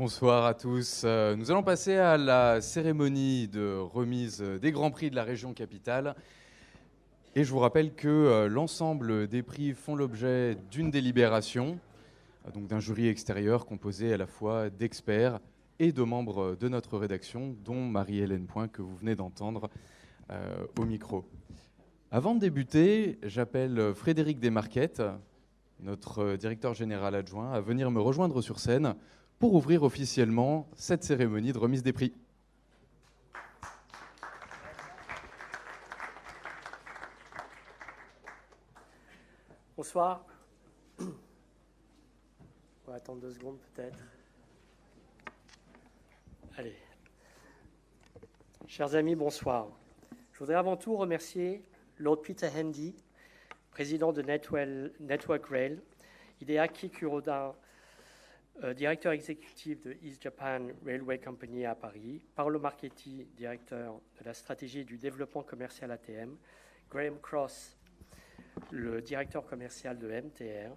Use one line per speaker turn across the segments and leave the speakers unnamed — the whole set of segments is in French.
Bonsoir à tous. Nous allons passer à la cérémonie de remise des Grands Prix de la région capitale. Et je vous rappelle que l'ensemble des prix font l'objet d'une délibération, donc d'un jury extérieur composé à la fois d'experts et de membres de notre rédaction, dont Marie-Hélène Point, que vous venez d'entendre au micro. Avant de débuter, j'appelle Frédéric Desmarquettes, notre directeur général adjoint, à venir me rejoindre sur scène pour ouvrir officiellement cette cérémonie de remise des prix.
Bonsoir. On va attendre 2 secondes peut-être. Allez. Chers amis, bonsoir. Je voudrais avant tout remercier Lord Peter Handy, président de Network Rail, Hideaki Kuroda, directeur exécutif de East Japan Railway Company à Paris, Paolo Marchetti, directeur de la stratégie et du développement commercial ATM, Graham Cross, le directeur commercial de MTR,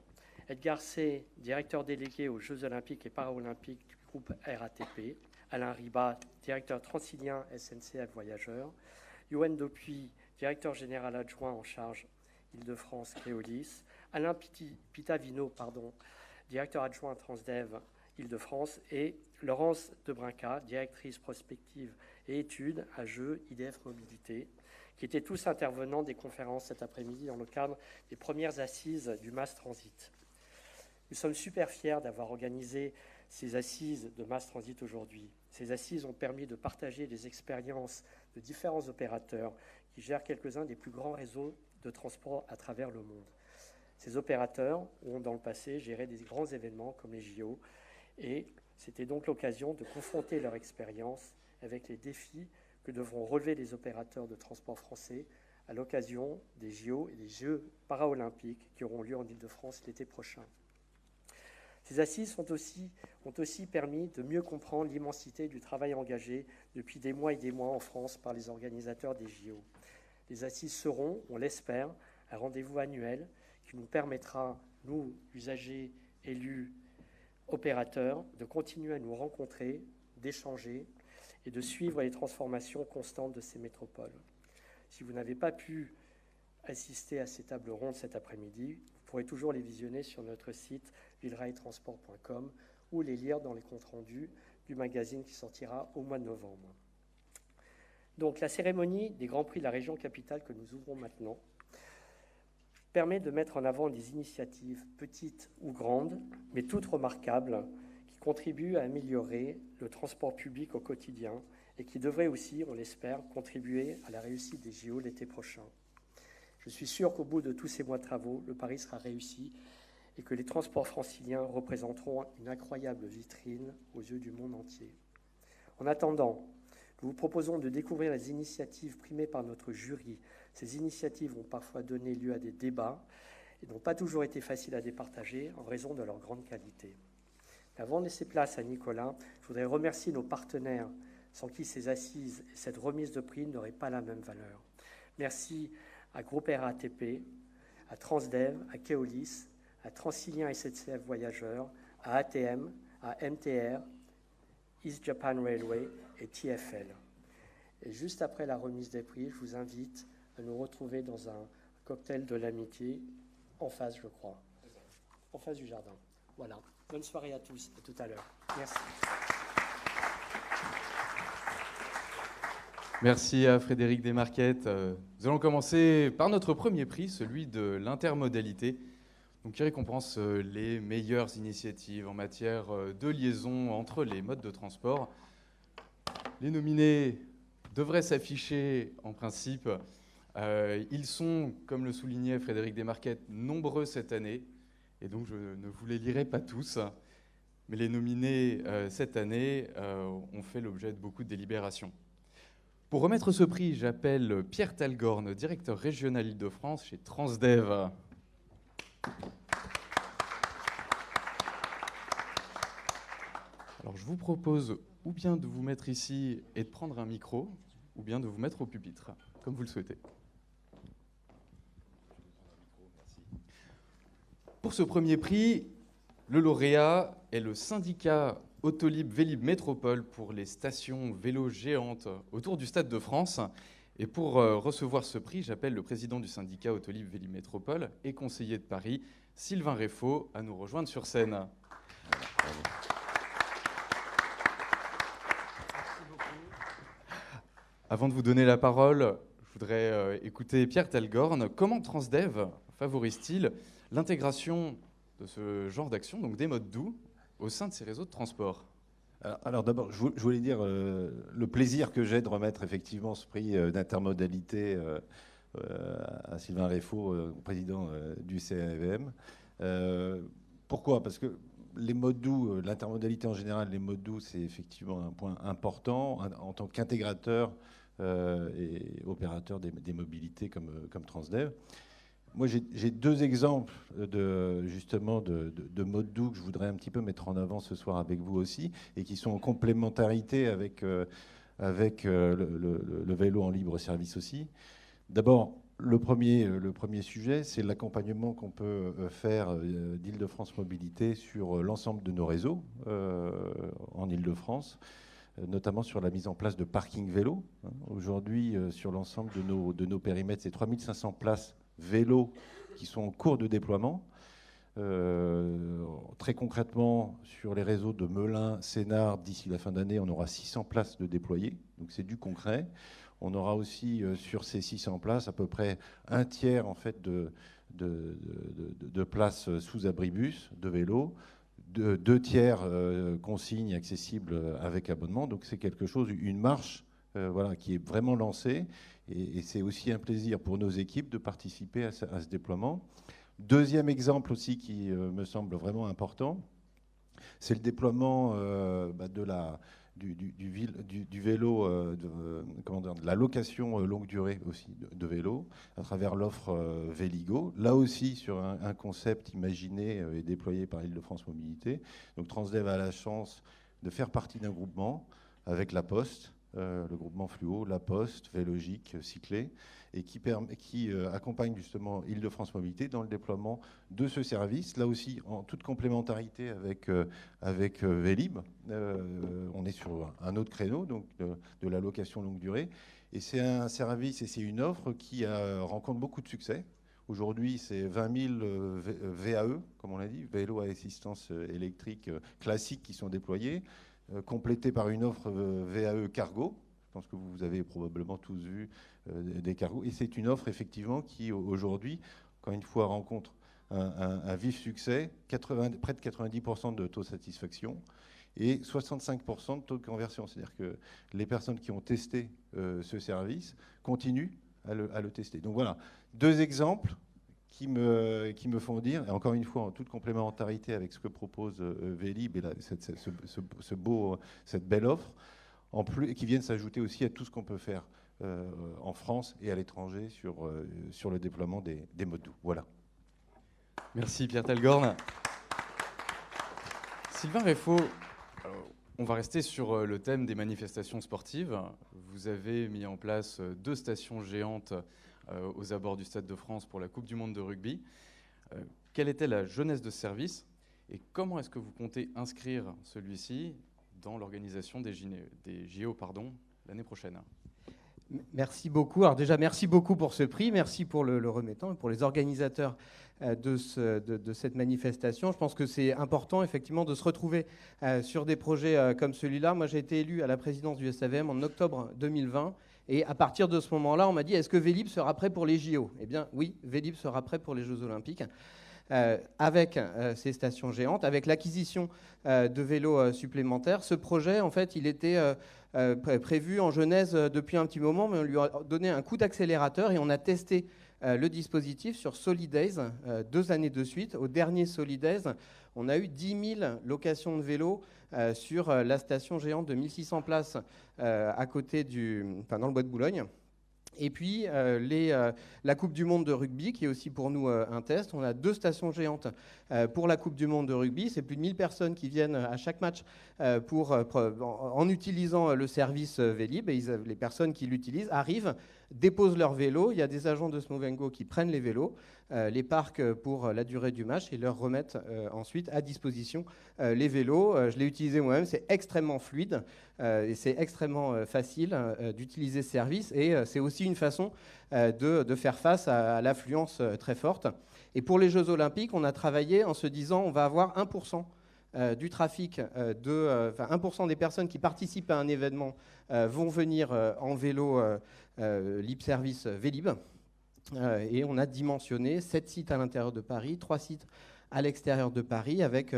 Edgar C., directeur délégué aux Jeux Olympiques et Paralympiques du groupe RATP, Alain Ribat, directeur transilien SNCF Voyageurs, Yoann Dopuy, directeur général adjoint en charge Île-de-France Keolis, Alain Pitavino, directeur adjoint Transdev Île-de-France, et Laurence Debrinca, directrice prospective et études à Jeux IDF Mobilité, qui étaient tous intervenants des conférences cet après-midi dans le cadre des premières assises du Mass Transit. Nous sommes super fiers d'avoir organisé ces assises de Mass Transit aujourd'hui. Ces assises ont permis de partager les expériences de différents opérateurs qui gèrent quelques-uns des plus grands réseaux de transport à travers le monde. Ces opérateurs ont dans le passé géré des grands événements comme les JO, et c'était donc l'occasion de confronter leur expérience avec les défis que devront relever les opérateurs de transport français à l'occasion des JO et des Jeux paralympiques qui auront lieu en Île-de-France l'été prochain. Ces assises ont aussi permis de mieux comprendre l'immensité du travail engagé depuis des mois et des mois en France par les organisateurs des JO. Les assises seront, on l'espère, un rendez-vous annuel qui nous permettra, nous, usagers, élus, opérateurs, de continuer à nous rencontrer, d'échanger et de suivre les transformations constantes de ces métropoles. Si vous n'avez pas pu assister à ces tables rondes cet après-midi, vous pourrez toujours les visionner sur notre site villerailtransport.com ou les lire dans les comptes rendus du magazine qui sortira au mois de novembre. Donc la cérémonie des Grands Prix de la région capitale que nous ouvrons maintenant permet de mettre en avant des initiatives petites ou grandes, mais toutes remarquables, qui contribuent à améliorer le transport public au quotidien et qui devraient aussi, on l'espère, contribuer à la réussite des JO l'été prochain. Je suis sûr qu'au bout de tous ces mois de travaux, le pari sera réussi et que les transports franciliens représenteront une incroyable vitrine aux yeux du monde entier. En attendant, nous vous proposons de découvrir les initiatives primées par notre jury. Ces initiatives ont parfois donné lieu à des débats et n'ont pas toujours été faciles à départager en raison de leur grande qualité. Avant de laisser place à Nicolas, je voudrais remercier nos partenaires sans qui ces assises et cette remise de prix n'auraient pas la même valeur. Merci à Groupe RATP, à Transdev, à Keolis, à Transilien SNCF Voyageurs, à ATM, à MTR, East Japan Railway et TfL. Et juste après la remise des prix, je vous invite à nous retrouver dans un cocktail de l'amitié en face, je crois, en face du jardin. Voilà. Bonne soirée à tous, à tout à l'heure. Merci.
Merci à Frédéric Desmarquettes. Nous allons commencer par notre premier prix, celui de l'intermodalité, donc qui récompense les meilleures initiatives en matière de liaison entre les modes de transport. Les nominés devraient s'afficher en principe. Ils sont, comme le soulignait Frédéric Desmarquettes, nombreux cette année, et donc je ne vous les lirai pas tous. Mais les nominés cette année ont fait l'objet de beaucoup de délibérations. Pour remettre ce prix, j'appelle Pierre Talgorne, directeur régional Île-de-France chez Transdev. Alors je vous propose ou bien de vous mettre ici et de prendre un micro, ou bien de vous mettre au pupitre, comme vous le souhaitez. Pour ce premier prix, le lauréat est le syndicat Autolib Vélib Métropole pour les stations vélo géantes autour du Stade de France. Et pour recevoir ce prix, j'appelle le président du syndicat Autolib Vélib Métropole et conseiller de Paris, Sylvain Réfaud, à nous rejoindre sur scène. Avant de vous donner la parole, je voudrais écouter Pierre Telgorn. Comment Transdev favorise-t-il l'intégration de ce genre d'action, donc des modes doux, au sein de ces réseaux de transport?
Alors d'abord, je voulais dire le plaisir que j'ai de remettre effectivement ce prix d'intermodalité à Sylvain Réfaud, président du CAVM. Pourquoi? Parce que les modes doux, l'intermodalité en général, les modes doux, c'est effectivement un point important en tant qu'intégrateur et opérateur des mobilités comme Transdev. Moi, j'ai deux exemples justement de modes doux que je voudrais un petit peu mettre en avant ce soir avec vous aussi, et qui sont en complémentarité avec le vélo en libre service aussi. D'abord, le premier sujet, c'est l'accompagnement qu'on peut faire d'Île-de-France Mobilité sur l'ensemble de nos réseaux en Île-de-France, notamment sur la mise en place de parking vélo. Aujourd'hui, sur l'ensemble de nos périmètres, c'est 3500 places vélos qui sont en cours de déploiement. Très concrètement, sur les réseaux de Melun, Sénart, d'ici la fin d'année, on aura 600 places de déployées. Donc c'est du concret. On aura aussi sur ces 600 places à peu près un tiers en fait de places sous abribus de vélos, deux tiers consignes accessibles avec abonnement. Donc c'est quelque chose, une marche voilà, qui est vraiment lancée. Et c'est aussi un plaisir pour nos équipes de participer à ce déploiement. Deuxième exemple aussi qui me semble vraiment important, c'est le déploiement du vélo, de la location longue durée aussi de vélo à travers l'offre Véligo. Là aussi sur un concept imaginé et déployé par Île-de-France Mobilité. Donc Transdev a la chance de faire partie d'un groupement avec La Poste, le groupement Fluo, La Poste, Vélogique, Cyclé, et qui accompagne justement Île-de-France Mobilité dans le déploiement de ce service, là aussi en toute complémentarité avec Vélib. On est sur un autre créneau, donc de la location longue durée, et c'est un service et c'est une offre qui rencontre beaucoup de succès. Aujourd'hui, c'est 20 000 VAE, comme on l'a dit, vélos à assistance électrique classiques qui sont déployés, complété par une offre VAE cargo. Je pense que vous avez probablement tous vu des cargos. Et c'est une offre effectivement qui aujourd'hui, encore une fois, rencontre un vif succès, près de 90% de taux de satisfaction et 65% de taux de conversion. C'est-à-dire que les personnes qui ont testé ce service continuent à le tester. Donc voilà, deux exemples qui me font dire, et encore une fois en toute complémentarité avec ce que propose Vélib et cette belle offre, en plus, qui viennent s'ajouter aussi à tout ce qu'on peut faire en France et à l'étranger sur le déploiement des modes doux. Voilà.
Merci Pierre Telgorn. Sylvain Réfaud, on va rester sur le thème des manifestations sportives. Vous avez mis en place 2 stations géantes aux abords du Stade de France pour la Coupe du Monde de rugby. Quelle était la jeunesse de ce service et comment est-ce que vous comptez inscrire celui-ci dans l'organisation des JO l'année prochaine?
Merci beaucoup. Alors déjà, merci beaucoup pour ce prix. Merci pour le remettant et pour les organisateurs de cette manifestation. Je pense que c'est important, effectivement, de se retrouver sur des projets comme celui-là. Moi, j'ai été élu à la présidence du SAVM en octobre 2020. Et à partir de ce moment-là, on m'a dit, est-ce que Vélib sera prêt pour les JO? Eh bien, oui, Vélib sera prêt pour les Jeux Olympiques. Avec ces stations géantes, avec l'acquisition de vélos supplémentaires. Ce projet, en fait, il était prévu en genèse depuis un petit moment, mais on lui a donné un coup d'accélérateur et on a testé le dispositif sur Solidays 2 années de suite. Au dernier Solidays, on a eu 10 000 locations de vélos sur la station géante de 1600 places à côté dans le bois de Boulogne. Et puis, la Coupe du Monde de rugby, qui est aussi pour nous un test. On a 2 stations géantes pour la Coupe du Monde de rugby. C'est plus de 1000 personnes qui viennent à chaque match en utilisant le service Vélib. Et les personnes qui l'utilisent arrivent, déposent leur vélo. Il y a des agents de Snow Go qui prennent les vélos, les parquent pour la durée du match et leur remettent ensuite à disposition les vélos. Je l'ai utilisé moi-même, c'est extrêmement fluide et c'est extrêmement facile d'utiliser ce service. Et c'est aussi une façon de faire face à l'affluence très forte. Et pour les Jeux Olympiques, on a travaillé en se disant on va avoir 1% du trafic, 1% des personnes qui participent à un événement vont venir en vélo libre service Vélib. Et on a dimensionné 7 sites à l'intérieur de Paris, 3 sites à l'extérieur de Paris, avec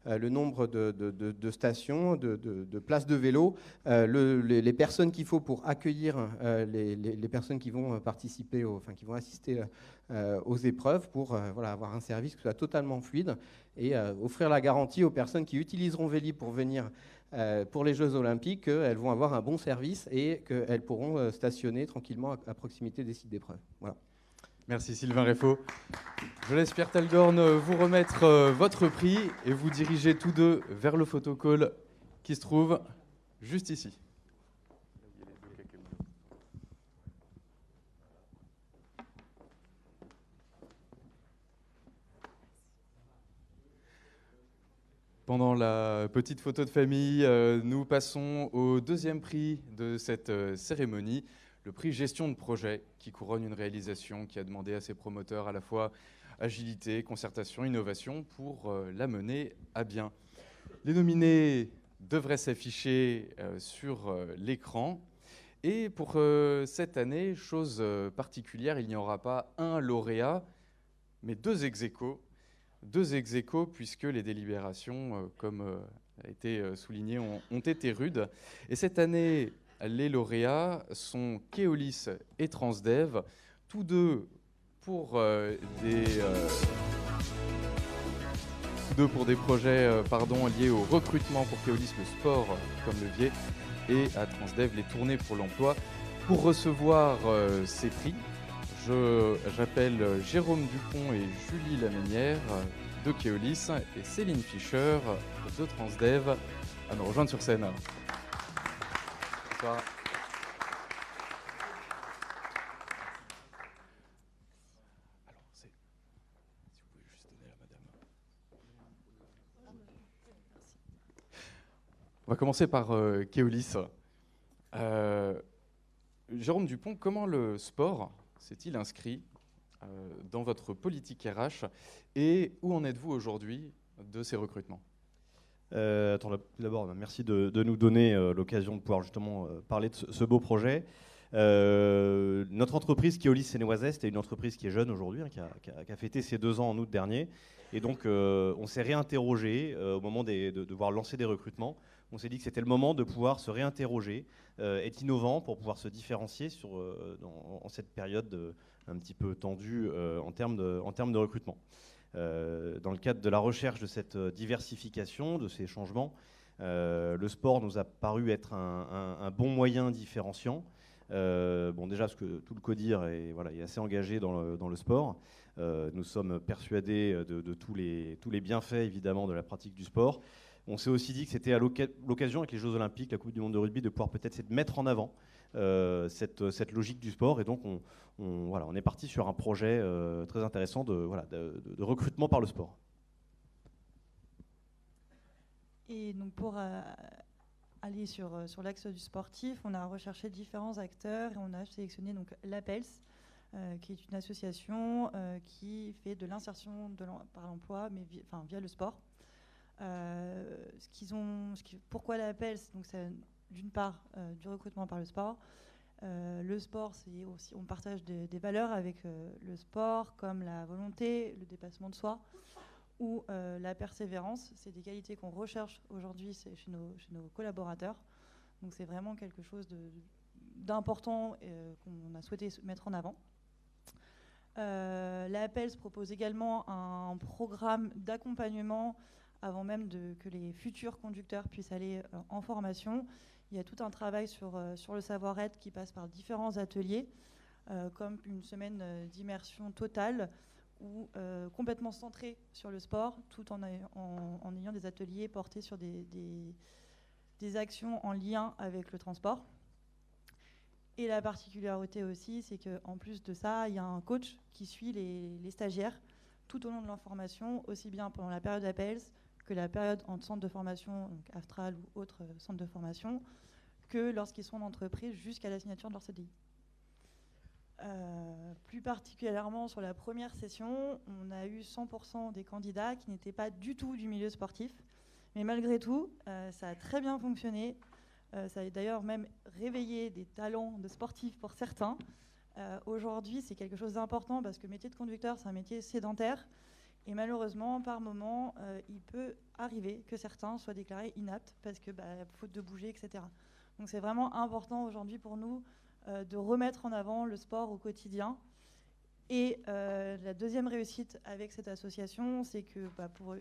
le nombre de stations, de places de vélo, les personnes qu'il faut pour accueillir les personnes qui vont participer, qui vont assister aux épreuves, pour avoir un service qui soit totalement fluide et offrir la garantie aux personnes qui utiliseront Vélib pour venir pour les Jeux Olympiques qu'elles vont avoir un bon service et qu'elles pourront stationner tranquillement à proximité des sites d'épreuve. Voilà.
Merci Sylvain Réffaut. Je laisse Pierre Talgorn vous remettre votre prix et vous diriger tous deux vers le photocall qui se trouve juste ici. Pendant la petite photo de famille, nous passons au 2e prix de cette cérémonie, le prix gestion de projet, qui couronne une réalisation qui a demandé à ses promoteurs à la fois agilité, concertation, innovation pour la mener à bien. Les nominés devraient s'afficher sur l'écran. Et pour cette année, chose particulière, il n'y aura pas un lauréat, mais 2 ex-aequo. 2 ex-aequo, puisque les délibérations, comme a été souligné, ont été rudes. Et cette année, les lauréats sont Keolis et Transdev, tous deux pour des projets liés au recrutement, pour Keolis le sport comme levier, et à Transdev les tournées pour l'emploi. Pour recevoir ces prix, j'appelle Jérôme Dupont et Julie Laménière de Keolis et Céline Fischer de Transdev à nous rejoindre sur scène. Bonsoir. Alors, si vous pouvez juste donner à madame. On va commencer par Keolis. Jérôme Dupont, comment le sport s'est-il inscrit dans votre politique RH et où en êtes-vous aujourd'hui de ces recrutements ?
D'abord, merci de nous donner l'occasion de pouvoir justement parler de ce beau projet. Notre entreprise Keolis Seine-et-Oise est une entreprise qui est jeune aujourd'hui, qui a fêté ses 2 ans en août dernier. Et donc, on s'est réinterrogé au moment de devoir lancer des recrutements. On s'est dit que c'était le moment de pouvoir se réinterroger, être innovant pour pouvoir se différencier en cette période un petit peu tendue en termes de recrutement. Dans le cadre de la recherche de cette diversification, de ces changements, le sport nous a paru être un bon moyen différenciant. Déjà, parce que tout le CODIR est assez engagé dans le sport. Nous sommes persuadés de tous les bienfaits, évidemment, de la pratique du sport. On s'est aussi dit que c'était à l'occasion, avec les Jeux Olympiques, la Coupe du Monde de rugby, de pouvoir peut-être mettre en avant cette logique du sport. Et donc, on est parti sur un projet très intéressant de recrutement par le sport.
Et donc, pour aller sur l'axe du sportif, on a recherché différents acteurs et on a sélectionné donc l'APELS, qui est une association qui fait de l'insertion par l'emploi, mais via le sport. Pourquoi l'APELS ? Donc, c'est d'une part du recrutement par le sport. Le sport, c'est aussi, on partage des valeurs avec le sport, comme la volonté, le dépassement de soi, ou la persévérance. C'est des qualités qu'on recherche aujourd'hui chez nos collaborateurs. Donc c'est vraiment quelque chose d'important qu'on a souhaité mettre en avant. L'APELS propose également un programme d'accompagnement avant même que les futurs conducteurs puissent aller en formation. Il y a tout un travail sur le savoir-être qui passe par différents ateliers comme une semaine d'immersion totale ou complètement centrée sur le sport, tout en ayant des ateliers portés sur des actions en lien avec le transport. Et la particularité aussi, c'est qu'en plus de ça, il y a un coach qui suit les stagiaires tout au long de leur formation, aussi bien pendant la période APELS que la période en centre de formation, donc Aftral ou autre centre de formation, que lorsqu'ils sont en entreprise jusqu'à la signature de leur CDI. Plus particulièrement sur la première session, on a eu 100% des candidats qui n'étaient pas du tout du milieu sportif. Mais malgré tout, ça a très bien fonctionné. Ça a d'ailleurs même réveillé des talents de sportifs pour certains. Aujourd'hui, c'est quelque chose d'important parce que le métier de conducteur, c'est un métier sédentaire. Et malheureusement, par moment, il peut arriver que certains soient déclarés inaptes parce que faute de bouger, etc. Donc c'est vraiment important aujourd'hui pour nous de remettre en avant le sport au quotidien. Et la deuxième réussite avec cette association, c'est que pour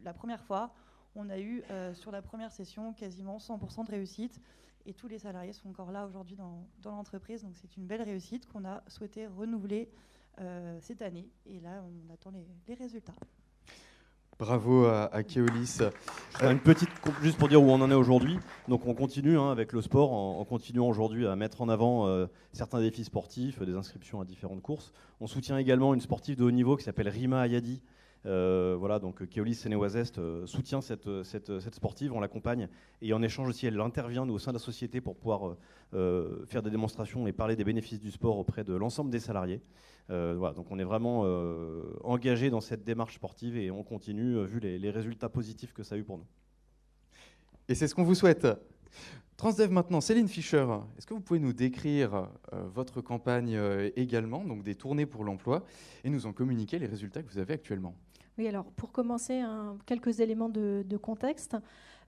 la première fois, on a eu sur la première session quasiment 100% de réussite et tous les salariés sont encore là aujourd'hui dans l'entreprise. Donc c'est une belle réussite qu'on a souhaité renouveler cette année. Et là, on attend les résultats.
Bravo à Keolis.
Une petite, juste pour dire où on en est aujourd'hui. Donc on continue avec le sport, en continuant aujourd'hui à mettre en avant certains défis sportifs, des inscriptions à différentes courses. On soutient également une sportive de haut niveau qui s'appelle Rima Ayadi. Voilà, donc Keolis Seine-et-Oise Est soutient cette sportive, on l'accompagne et en échange aussi elle intervient au sein de la société pour pouvoir faire des démonstrations et parler des bénéfices du sport auprès de l'ensemble des salariés. Voilà, donc on est vraiment engagé dans cette démarche sportive et on continue vu les résultats positifs que ça a eu pour nous.
Et c'est ce qu'on vous souhaite. Transdev maintenant, Céline Fischer, est-ce que vous pouvez nous décrire votre campagne également, donc des tournées pour l'emploi, et nous en communiquer les résultats que vous avez actuellement?
Oui, alors pour commencer, quelques éléments de contexte.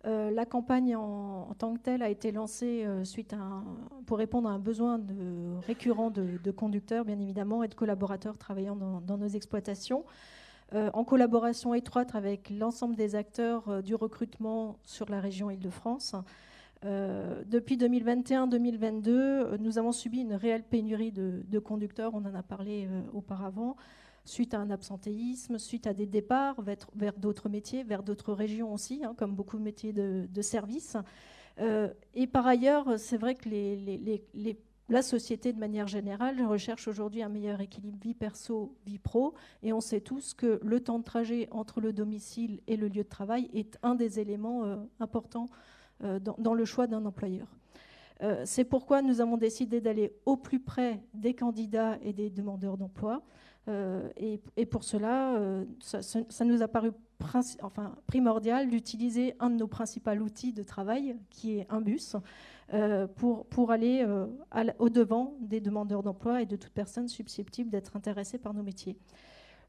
La campagne en tant que telle a été lancée pour répondre à un besoin récurrent de conducteurs, bien évidemment, et de collaborateurs travaillant dans nos exploitations, en collaboration étroite avec l'ensemble des acteurs du recrutement sur la région Île-de-France. Depuis 2021-2022, nous avons subi une réelle pénurie de conducteurs, on en a parlé auparavant, suite à un absentéisme, suite à des départs vers d'autres métiers, vers d'autres régions aussi, comme beaucoup de métiers de service. Et par ailleurs, c'est vrai que la société, de manière générale, recherche aujourd'hui un meilleur équilibre vie perso, vie pro. Et on sait tous que le temps de trajet entre le domicile et le lieu de travail est un des éléments importants dans le choix d'un employeur. C'est pourquoi nous avons décidé d'aller au plus près des candidats et des demandeurs d'emploi. Et pour cela, ça nous a paru primordial d'utiliser un de nos principaux outils de travail, qui est un bus, pour aller au-devant des demandeurs d'emploi et de toute personne susceptible d'être intéressée par nos métiers.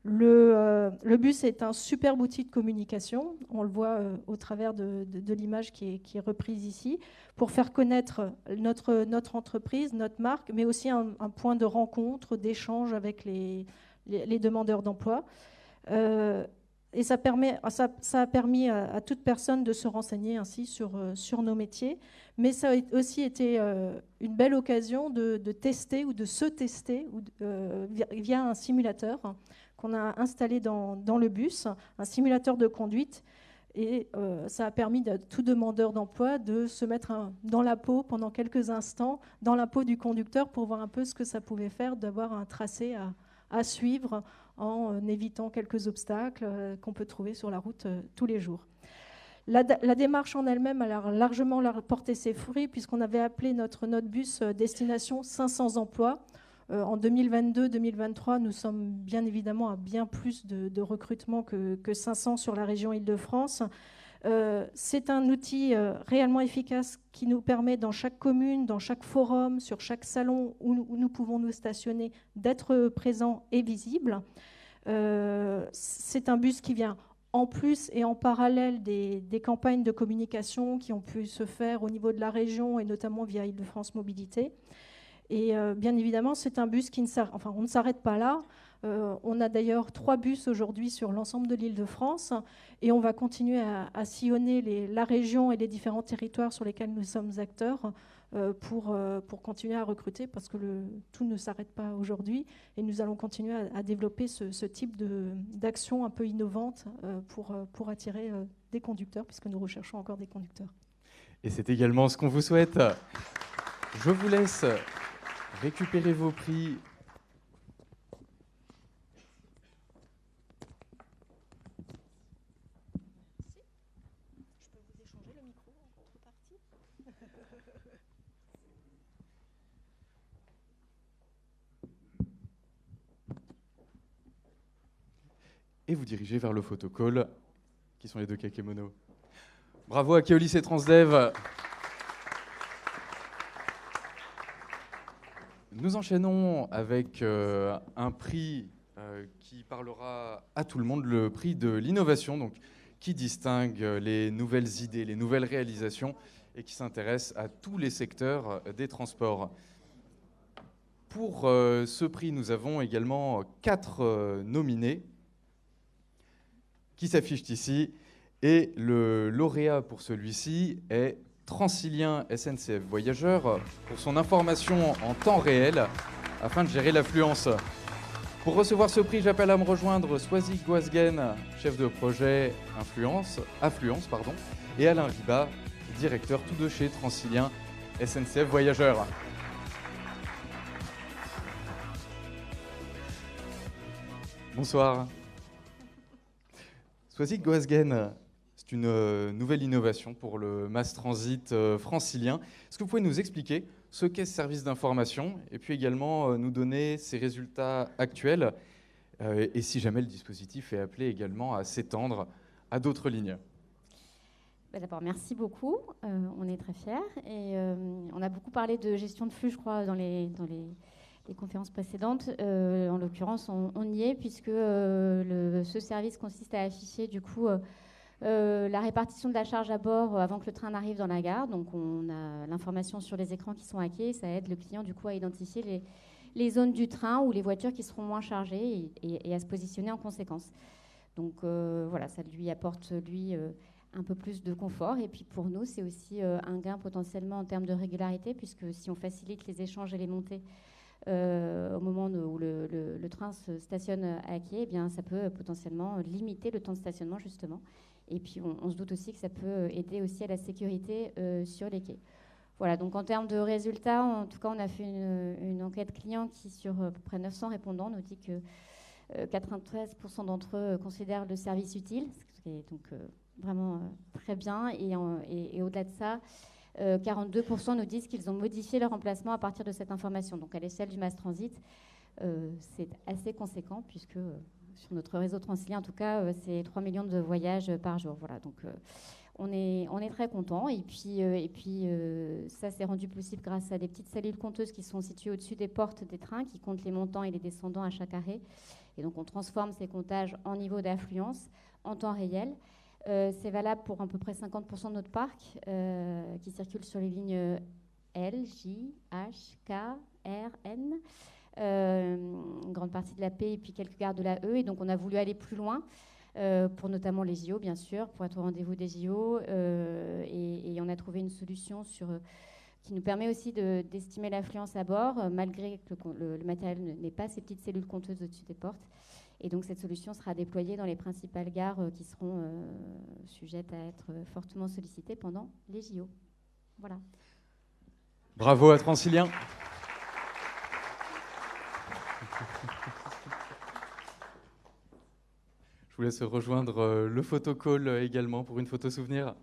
Le bus est un superbe outil de communication, on le voit au travers de l'image qui est reprise ici, pour faire connaître notre entreprise, notre marque, mais aussi un point de rencontre, d'échange avec les demandeurs d'emploi. Et ça a permis à toute personne de se renseigner ainsi sur nos métiers, mais ça a aussi été une belle occasion de tester ou de se tester via un simulateur qu'on a installé dans le bus, un simulateur de conduite. Et ça a permis à tout demandeur d'emploi de se mettre dans la peau pendant quelques instants, dans la peau du conducteur, pour voir un peu ce que ça pouvait faire d'avoir un tracé à suivre en évitant quelques obstacles qu'on peut trouver sur la route tous les jours. La démarche en elle-même a largement porté ses fruits, puisqu'on avait appelé notre bus Destination 500 emplois. En 2022-2023, nous sommes bien évidemment à bien plus de recrutement que 500 sur la région Île-de-France. C'est un outil réellement efficace qui nous permet, dans chaque commune, dans chaque forum, sur chaque salon où nous pouvons nous stationner, d'être présents et visibles. C'est un bus qui vient en plus et en parallèle des campagnes de communication qui ont pu se faire au niveau de la région et notamment via Île-de-France Mobilité. Et bien évidemment, c'est un bus on ne s'arrête pas là. On a d'ailleurs 3 bus aujourd'hui sur l'ensemble de l'Île-de-France et on va continuer à sillonner la région et les différents territoires sur lesquels nous sommes acteurs pour continuer à recruter, parce que tout ne s'arrête pas aujourd'hui, et nous allons continuer à développer ce type d'action un peu innovante pour attirer des conducteurs, puisque nous recherchons encore des conducteurs.
Et c'est également ce qu'on vous souhaite. Je vous laisse récupérer vos prix.
Je peux vous échanger le micro en contrepartie ?
Et vous dirigez vers le photocall, qui sont les deux kakémonos. Bravo à Keolis et Transdev. Nous enchaînons avec un prix qui parlera à tout le monde, le prix de l'innovation, donc qui distingue les nouvelles idées, les nouvelles réalisations et qui s'intéresse à tous les secteurs des transports. Pour ce prix, nous avons également 4 nominés qui s'affichent ici. Et le lauréat pour celui-ci est Transilien SNCF Voyageurs pour son information en temps réel afin de gérer l'affluence. Pour recevoir ce prix, j'appelle à me rejoindre Swazig Guasgen, chef de projet affluence, et Alain Riba, directeur tous deux chez Transilien SNCF Voyageurs. Bonsoir. Swazig Guasgen, c'est une nouvelle innovation pour le mass transit francilien. Est-ce que vous pouvez nous expliquer ce qu'est ce service d'information et puis également nous donner ses résultats actuels et si jamais le dispositif est appelé également à s'étendre à d'autres lignes?
D'abord, merci beaucoup. On est très fiers. Et on a beaucoup parlé de gestion de flux, je crois, dans les conférences précédentes. En l'occurrence, on y est, puisque ce service consiste à afficher du coup la répartition de la charge à bord avant que le train n'arrive dans la gare. Donc on a l'information sur les écrans qui sont à quai. Ça aide le client du coup à identifier les zones du train ou les voitures qui seront moins chargées et à se positionner en conséquence. Donc voilà, ça lui apporte un peu plus de confort. Et puis pour nous, c'est aussi un gain potentiellement en termes de régularité, puisque si on facilite les échanges et les montées au moment où le train se stationne à quai, eh bien, ça peut potentiellement limiter le temps de stationnement, justement. Et puis, on se doute aussi que ça peut aider aussi à la sécurité sur les quais. Voilà, donc en termes de résultats, en tout cas, on a fait une enquête client qui, sur à peu près 900 répondants, nous dit que 93% d'entre eux considèrent le service utile, ce qui est donc vraiment très bien. Et au-delà de ça, 42% nous disent qu'ils ont modifié leur emplacement à partir de cette information. Donc à l'échelle du mass transit, c'est assez conséquent, puisque sur notre réseau transilien, en tout cas, c'est 3 millions de voyages par jour. Voilà, donc on est très contents. Et puis ça s'est rendu possible grâce à des petites cellules compteuses qui sont situées au-dessus des portes des trains, qui comptent les montants et les descendants à chaque arrêt. Et donc on transforme ces comptages en niveau d'affluence en temps réel. C'est valable pour à peu près 50% de notre parc qui circule sur les lignes L, J, H, K, R, N, une grande partie de la P et puis quelques gares de la E. Et donc on a voulu aller plus loin pour notamment les JO, bien sûr, pour être au rendez-vous des JO. Et on a trouvé une solution qui nous permet aussi d'estimer l'affluence à bord, malgré que le matériel n'ait pas ces petites cellules compteuses au-dessus des portes. Et donc cette solution sera déployée dans les principales gares qui seront sujettes à être fortement sollicitées pendant les JO. Voilà.
Bravo à Transilien. Je vous laisse rejoindre le photocall également pour une photo souvenir.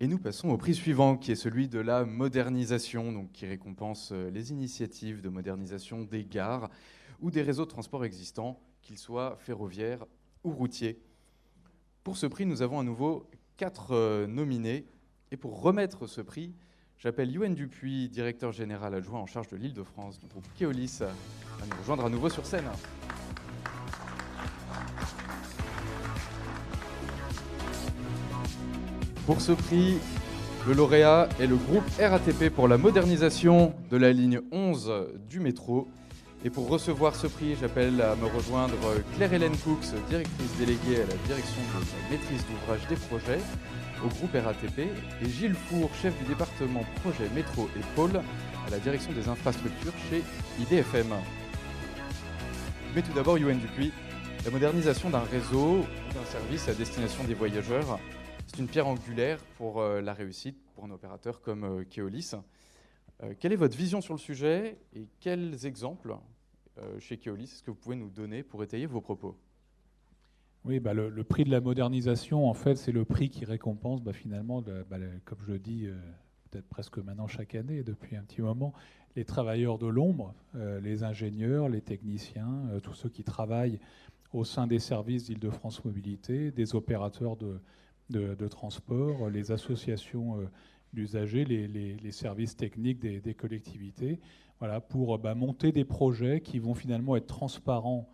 Et nous passons au prix suivant, qui est celui de la modernisation, donc qui récompense les initiatives de modernisation des gares ou des réseaux de transport existants, qu'ils soient ferroviaires ou routiers. Pour ce prix, nous avons à nouveau 4 nominés. Et pour remettre ce prix, j'appelle Yoann Dupuis, directeur général adjoint en charge de l'Île-de-France du groupe Keolis, à nous rejoindre à nouveau sur scène. Pour ce prix, le lauréat est le groupe RATP pour la modernisation de la ligne 11 du métro. Et pour recevoir ce prix, j'appelle à me rejoindre Claire-Hélène Cooks, directrice déléguée à la direction de la maîtrise d'ouvrage des projets au groupe RATP, et Gilles Four, chef du département projet métro et pôle à la direction des infrastructures chez IDFM. Mais tout d'abord, Yoann Dupuis, la modernisation d'un réseau ou d'un service à destination des voyageurs, c'est une pierre angulaire pour la réussite pour un opérateur comme Keolis. Quelle est votre vision sur le sujet et quels exemples chez Keolis est-ce que vous pouvez nous donner pour étayer vos propos ?
Oui, le prix de la modernisation, en fait, c'est le prix qui récompense finalement, comme je le dis peut-être presque maintenant chaque année, depuis un petit moment, les travailleurs de l'ombre, les ingénieurs, les techniciens, tous ceux qui travaillent au sein des services d'Île-de-France Mobilité, des opérateurs de transport, les associations d'usagers, les services techniques des collectivités, voilà, pour monter des projets qui vont finalement être transparents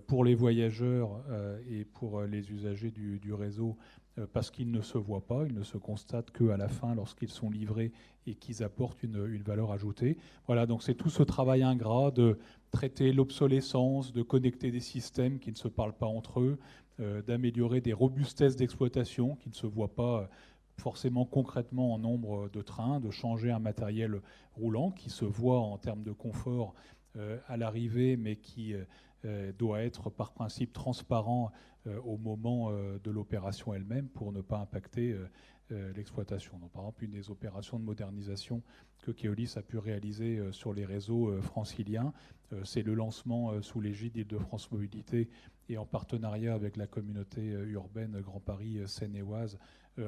pour les voyageurs et pour les usagers du réseau, parce qu'ils ne se voient pas, ils ne se constatent qu'à la fin lorsqu'ils sont livrés et qu'ils apportent une valeur ajoutée. Voilà, donc c'est tout ce travail ingrat de traiter l'obsolescence, de connecter des systèmes qui ne se parlent pas entre eux, d'améliorer des robustesses d'exploitation qui ne se voient pas forcément concrètement en nombre de trains, de changer un matériel roulant qui se voit en termes de confort à l'arrivée, mais qui doit être par principe transparent au moment de l'opération elle-même pour ne pas impacter l'exploitation. Donc, par exemple, une des opérations de modernisation que Keolis a pu réaliser sur les réseaux franciliens, c'est le lancement sous l'égide d'Île-de-France Mobilité et en partenariat avec la communauté urbaine Grand Paris Seine-et-Oise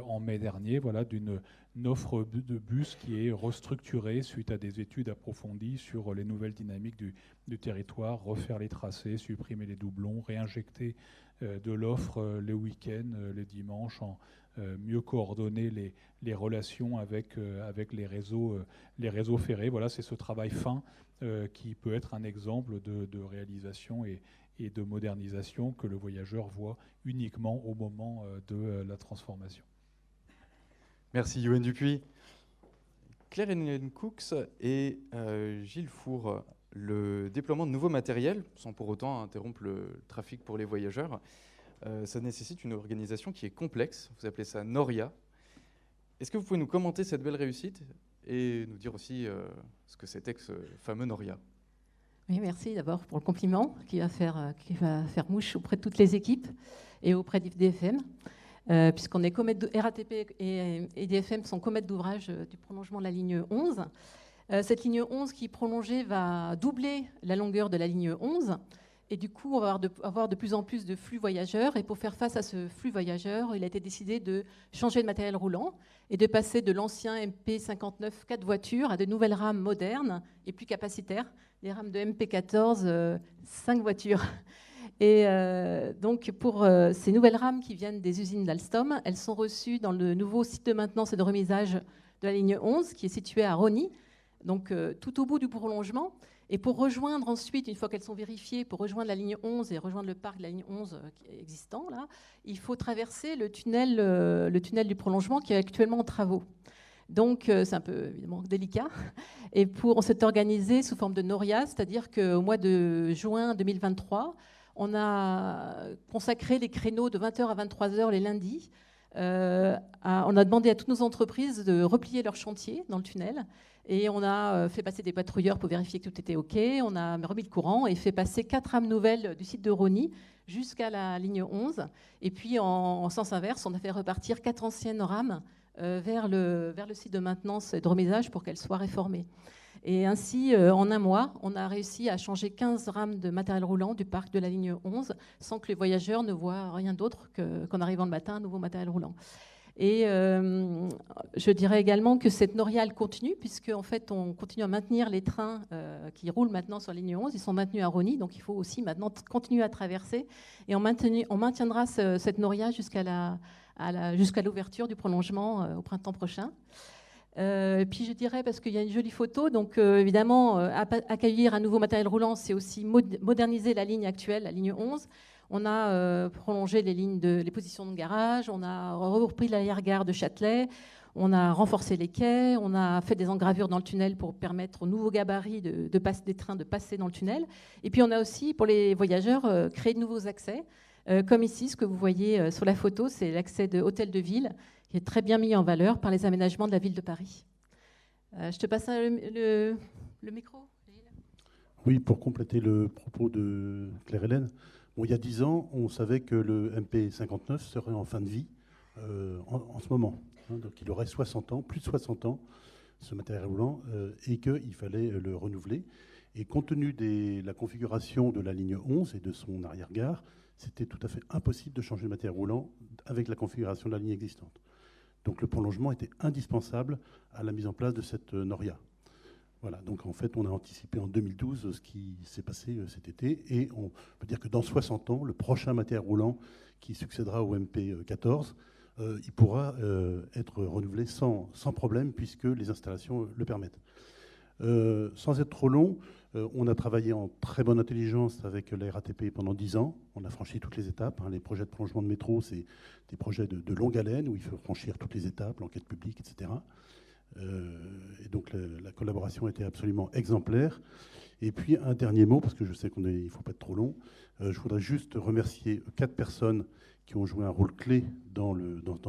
en mai dernier, voilà, d'une offre de bus qui est restructurée suite à des études approfondies sur les nouvelles dynamiques du territoire, refaire les tracés, supprimer les doublons, réinjecter de l'offre les week-ends, les dimanches, mieux coordonner les relations avec les réseaux ferrés. Voilà, c'est ce travail fin qui peut être un exemple de réalisation et de modernisation que le voyageur voit uniquement au moment de la transformation.
Merci Yoann Dupuis. Claire-Hélène Cooks et Gilles Four, le déploiement de nouveaux matériels, sans pour autant interrompre le trafic pour les voyageurs, ça nécessite une organisation qui est complexe. Vous appelez ça Noria. Est-ce que vous pouvez nous commenter cette belle réussite et nous dire aussi ce que c'était que ce fameux Noria ?
Oui, merci d'abord pour le compliment qui va faire mouche auprès de toutes les équipes et auprès d'IDFM. Puisqu'on est RATP et IDFM sont comètes d'ouvrage du prolongement de la ligne 11. Cette ligne 11 qui est prolongée va doubler la longueur de la ligne 11. Et du coup, on va avoir de plus en plus de flux voyageurs. Et pour faire face à ce flux voyageurs, il a été décidé de changer de matériel roulant et de passer de l'ancien MP59 4 voitures à de nouvelles rames modernes et plus capacitaires, des rames de MP14 5 voitures. Et donc, pour ces nouvelles rames qui viennent des usines d'Alstom, elles sont reçues dans le nouveau site de maintenance et de remisage de la ligne 11, qui est situé à Rosny, donc tout au bout du prolongement. Et pour rejoindre ensuite, une fois qu'elles sont vérifiées, pour rejoindre la ligne 11 et rejoindre le parc de la ligne 11 existant, là, il faut traverser le tunnel du prolongement qui est actuellement en travaux. Donc, c'est un peu évidemment délicat. Et on s'est organisé sous forme de Noria, c'est-à-dire qu'au mois de juin 2023, on a consacré les créneaux de 20h à 23h les lundis. On a demandé à toutes nos entreprises de replier leur chantier dans le tunnel. Et on a fait passer des patrouilleurs pour vérifier que tout était OK. On a remis le courant et fait passer 4 rames nouvelles du site de Rosny jusqu'à la ligne 11. Et puis, en sens inverse, on a fait repartir 4 anciennes rames vers le site de maintenance et de remisage pour qu'elles soient réformées. Et ainsi, en un mois, on a réussi à changer 15 rames de matériel roulant du parc de la ligne 11 sans que les voyageurs ne voient rien d'autre qu'en arrivant le matin, un nouveau matériel roulant. Et je dirais également que cette Noria continue, puisque en fait, on continue à maintenir les trains qui roulent maintenant sur la ligne 11. Ils sont maintenus à Rosny, donc il faut aussi maintenant continuer à traverser. Et on maintiendra cette Noria jusqu'à l'ouverture du prolongement au printemps prochain. Puis je dirais, parce qu'il y a une jolie photo, donc évidemment, accueillir un nouveau matériel roulant, c'est aussi moderniser la ligne actuelle, la ligne 11. On a prolongé les positions de garage, on a repris l'arrière-gare de Châtelet, On a renforcé les quais, on a fait des engravures dans le tunnel pour permettre aux nouveaux gabarits des trains de passer dans le tunnel. Et puis on a aussi, pour les voyageurs, créé de nouveaux accès. Comme ici, ce que vous voyez sur la photo, c'est l'accès de Hôtel de Ville, qui est très bien mis en valeur par les aménagements de la ville de Paris. Je te passe le micro.
Oui, pour compléter le propos de Claire-Hélène, bon, il y a 10 ans, on savait que le MP59 serait en fin de vie en ce moment. Donc il aurait 60 ans, plus de 60 ans, ce matériel roulant, et qu'il fallait le renouveler. Et compte tenu de la configuration de la ligne 11 et de son arrière-gare, c'était tout à fait impossible de changer le matériel roulant avec la configuration de la ligne existante. Donc le prolongement était indispensable à la mise en place de cette Noria. Voilà, donc en fait, on a anticipé en 2012 ce qui s'est passé cet été, et on peut dire que dans 60 ans, le prochain matériel roulant qui succédera au MP14, il pourra être renouvelé sans problème, puisque les installations le permettent. Sans être trop long, on a travaillé en très bonne intelligence avec la RATP pendant 10 ans. On a franchi toutes les étapes. Les projets de prolongement de métro, c'est des projets de longue haleine où il faut franchir toutes les étapes, l'enquête publique, etc. Et donc la collaboration était absolument exemplaire. Et puis un dernier mot, parce que je sais qu'il ne faut pas être trop long. Je voudrais juste remercier 4 personnes qui ont joué un rôle clé dans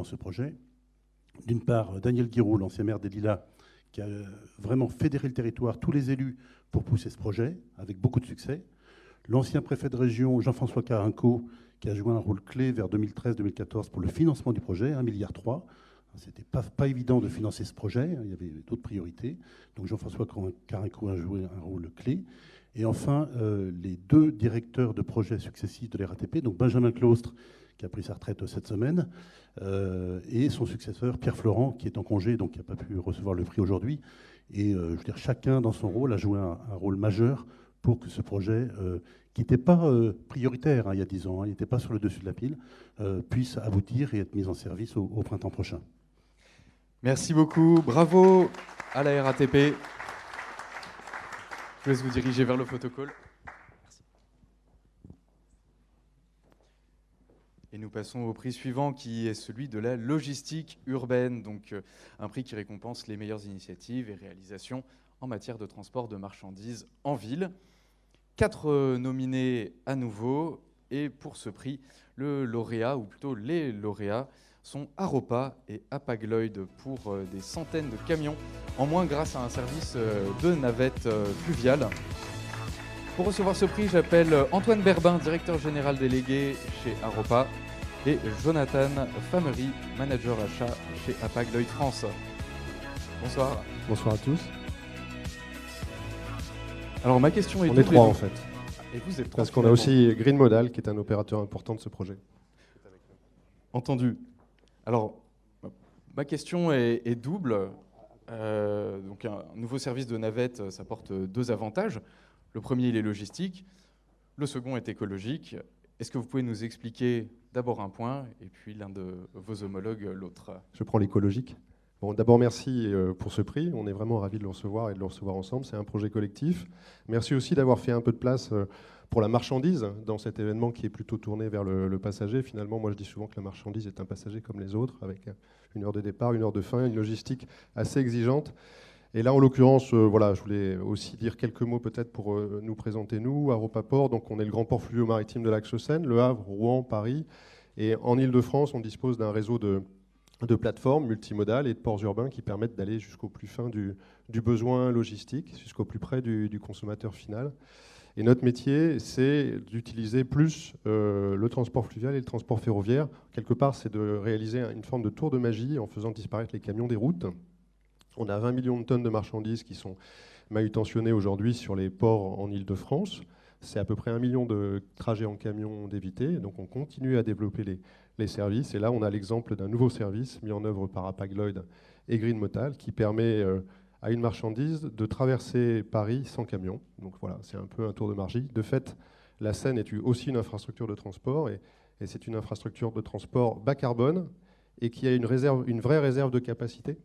ce projet. D'une part, Daniel Guiraud, l'ancien maire des Lilas, qui a vraiment fédéré le territoire, tous les élus, pour pousser ce projet, avec beaucoup de succès. L'ancien préfet de région, Jean-François Carinco, qui a joué un rôle clé vers 2013-2014 pour le financement du projet, 1,3 milliard. C'était pas évident de financer ce projet, il y avait d'autres priorités. Donc Jean-François Carinco a joué un rôle clé. Et enfin, les 2 directeurs de projets successifs de la RATP, donc Benjamin Claustre, qui a pris sa retraite cette semaine, et son successeur, Pierre Florent, qui est en congé, donc qui n'a pas pu recevoir le prix aujourd'hui. Et je veux dire, chacun dans son rôle a joué un rôle majeur pour que ce projet, qui n'était pas prioritaire il y a 10 ans, il n'était pas sur le dessus de la pile, puisse aboutir et être mis en service au printemps prochain.
Merci beaucoup, bravo à la RATP. Je vous laisse vous diriger vers le photocall. Merci. Et nous passons au prix suivant qui est celui de la logistique urbaine, donc un prix qui récompense les meilleures initiatives et réalisations en matière de transport de marchandises en ville. 4 nominés à nouveau, et pour ce prix, le lauréat, ou plutôt les lauréats, sont Aropa et Hapag-Lloyd pour des centaines de camions en moins grâce à un service de navette fluviale. Pour recevoir ce prix, j'appelle Antoine Berbin, directeur général délégué chez Aropa, et Jonathan Famery, manager achat chez Hapag-Lloyd France. Bonsoir.
Bonsoir à tous.
Alors ma question est...
On est 3 en fait.
Et vous êtes 3.
Parce qu'on a aussi Green Modal qui est un opérateur important de ce projet.
Entendu. Alors, ma question est double. Donc un nouveau service de navette, ça porte 2 avantages. Le premier, il est logistique. Le second est écologique. Est-ce que vous pouvez nous expliquer d'abord un point et puis l'un de vos homologues l'autre?
Je prends l'écologique. Bon, d'abord, merci pour ce prix. On est vraiment ravis de le recevoir et de le recevoir ensemble. C'est un projet collectif. Merci aussi d'avoir fait un peu de place pour la marchandise dans cet événement qui est plutôt tourné vers le passager. Finalement, moi, je dis souvent que la marchandise est un passager comme les autres, avec 1 heure de départ, 1 heure de fin, une logistique assez exigeante. Et là, en l'occurrence, voilà, je voulais aussi dire quelques mots peut-être pour nous présenter, nous, Aropa Port. Donc, on est le grand port fluvial-maritime de l'Axe-Seine, Le Havre, Rouen, Paris. Et en Ile-de-France, on dispose d'un réseau de plateformes multimodales et de ports urbains qui permettent d'aller jusqu'au plus fin du besoin logistique, jusqu'au plus près du consommateur final. Et notre métier, c'est d'utiliser plus le transport fluvial et le transport ferroviaire. Quelque part, c'est de réaliser une forme de tour de magie en faisant disparaître les camions des routes. On a 20 millions de tonnes de marchandises qui sont manutentionnées aujourd'hui sur les ports en Ile-de-France. C'est à peu près 1 million de trajets en camion d'évités. Donc on continue à développer les services. Et là, on a l'exemple d'un nouveau service mis en œuvre par Hapag-Lloyd et Green Modal qui permet à une marchandise de traverser Paris sans camion. Donc voilà, c'est un peu un tour de magie. De fait, la Seine est aussi une infrastructure de transport et c'est une infrastructure de transport bas carbone et qui a une vraie réserve de capacité.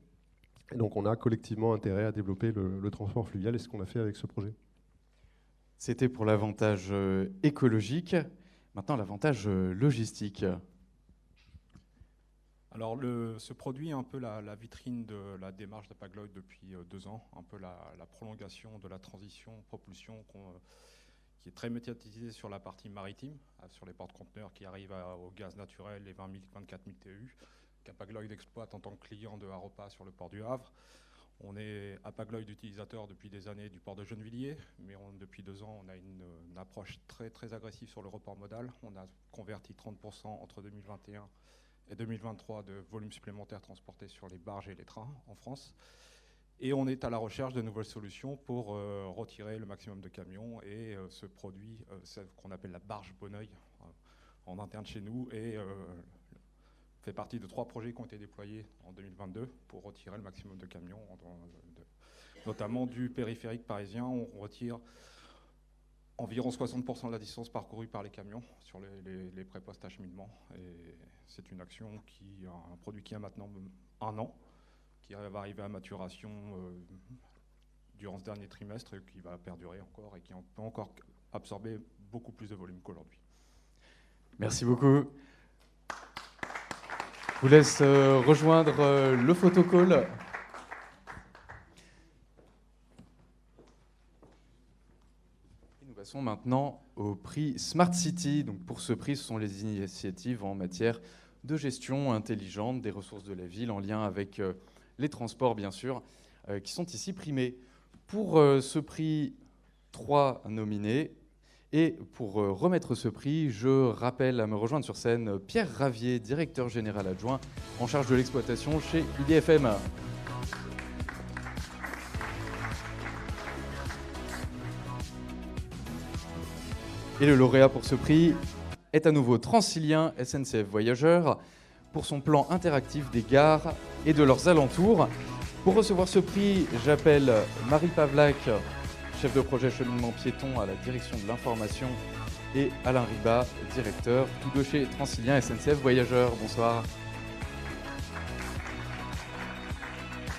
Et donc on a collectivement intérêt à développer le transport fluvial et ce qu'on a fait avec ce projet.
C'était pour l'avantage écologique. Maintenant, l'avantage logistique.
Alors, ce produit est un peu la vitrine de la démarche d'Hapag-Lloyd depuis 2 ans, un peu la prolongation de la transition propulsion qui est très médiatisée sur la partie maritime, sur les porte-conteneurs qui arrivent au gaz naturel, les 24 000 TEU, qu'Hapag-Lloyd exploite en tant que client de Haropa sur le port du Havre. On est Hapag-Lloyd utilisateur depuis des années du port de Gennevilliers, mais depuis 2 ans, on a une approche très, très agressive sur le report modal. On a converti 30% entre 2021 et 2023 de volumes supplémentaires transportés sur les barges et les trains en France. Et on est à la recherche de nouvelles solutions pour retirer le maximum de camions. Et ce produit, c'est ce qu'on appelle la barge Bonneuil en interne chez nous, et fait partie de 3 projets qui ont été déployés en 2022 pour retirer le maximum de camions, notamment du périphérique parisien. On retire environ 60% de la distance parcourue par les camions sur les prépostes acheminement. Et c'est une action un produit qui a maintenant 1 an, qui va arriver à maturation durant ce dernier trimestre et qui va perdurer encore et qui peut encore absorber beaucoup plus de volume qu'aujourd'hui.
Merci beaucoup. Je vous laisse rejoindre le photocall. Nous passons maintenant au prix Smart City. Donc pour ce prix, ce sont les initiatives en matière de gestion intelligente des ressources de la ville en lien avec les transports, bien sûr, qui sont ici primés. Pour ce prix, 3 nominés. Et pour remettre ce prix, je rappelle à me rejoindre sur scène Pierre Ravier, directeur général adjoint en charge de l'exploitation chez IDFM. Et le lauréat pour ce prix est à nouveau Transilien SNCF Voyageurs pour son plan interactif des gares et de leurs alentours. Pour recevoir ce prix, j'appelle Marie Pavlak, chef de projet cheminement piéton à la direction de l'information, et Alain Ribat, directeur, tous deux chez Transilien SNCF Voyageurs. Bonsoir.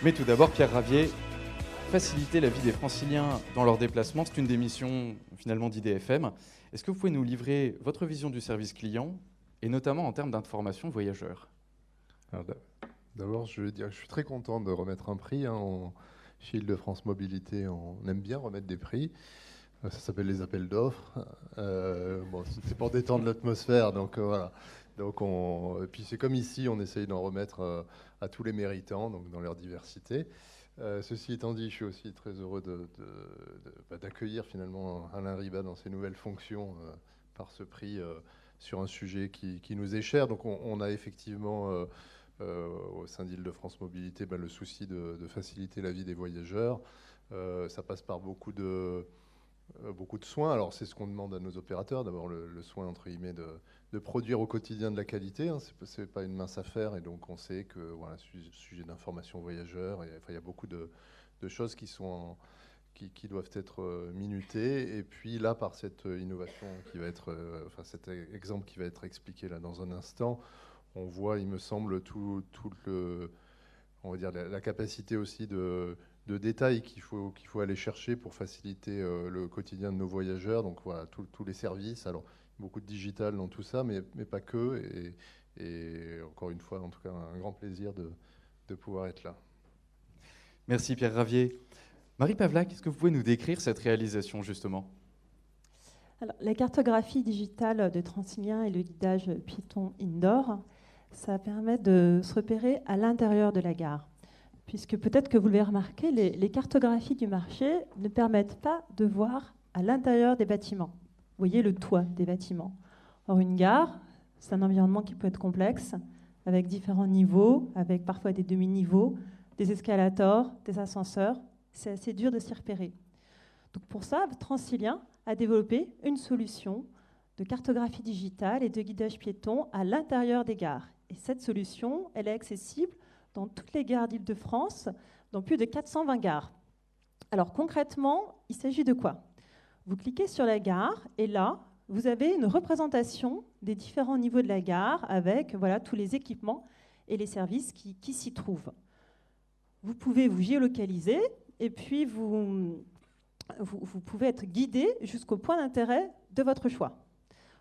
Mais tout d'abord, Pierre Ravier, faciliter la vie des Franciliens dans leurs déplacements, c'est une des missions finalement d'IDFM. Est-ce que vous pouvez nous livrer votre vision du service client, et notamment en termes d'information voyageurs?
D'abord, je veux dire que je suis très content de remettre un prix. Chez Île-de-France Mobilité, on aime bien remettre des prix. Ça s'appelle les appels d'offres. Bon, c'est pour détendre l'atmosphère, donc voilà. Donc et puis c'est comme ici, on essaye d'en remettre à tous les méritants, donc dans leur diversité. Ceci étant dit, je suis aussi très heureux d'accueillir finalement Alain Ribat dans ses nouvelles fonctions par ce prix sur un sujet qui nous est cher. Donc on a effectivement au sein d'Île-de-France Mobilité le souci de faciliter la vie des voyageurs. Ça passe par beaucoup de soins. Alors c'est ce qu'on demande à nos opérateurs. D'abord le soin entre guillemets de produire au quotidien de la qualité. C'est pas une mince affaire, et donc on sait que voilà, sujet d'information voyageurs, il y a beaucoup de choses qui doivent être minutées. Et puis là, par cette innovation qui va être, cet exemple qui va être expliqué là dans un instant, on voit, il me semble, on va dire la capacité aussi de détails qu'il faut aller chercher pour faciliter le quotidien de nos voyageurs. Donc voilà, tous les services. Alors beaucoup de digital dans tout ça, mais pas que. Et encore une fois, en tout cas, un grand plaisir de pouvoir être là.
Merci Pierre Ravier. Marie Pavlak, est-ce que vous pouvez nous décrire cette réalisation justement?
Alors, la cartographie digitale de Transilien et le guidage piéton indoor, ça permet de se repérer à l'intérieur de la gare. Puisque peut-être que vous l'avez remarqué, les cartographies du marché ne permettent pas de voir à l'intérieur des bâtiments. Vous voyez le toit des bâtiments. Or, une gare, c'est un environnement qui peut être complexe, avec différents niveaux, avec parfois des demi-niveaux, des escalators, des ascenseurs. C'est assez dur de s'y repérer. Donc pour ça, Transilien a développé une solution de cartographie digitale et de guidage piéton à l'intérieur des gares. Et cette solution, elle est accessible dans toutes les gares d'Île-de-France, dans plus de 420 gares. Alors concrètement, il s'agit de quoi? Vous cliquez sur la gare et là, vous avez une représentation des différents niveaux de la gare avec voilà, tous les équipements et les services qui s'y trouvent. Vous pouvez vous géolocaliser et puis vous pouvez être guidé jusqu'au point d'intérêt de votre choix.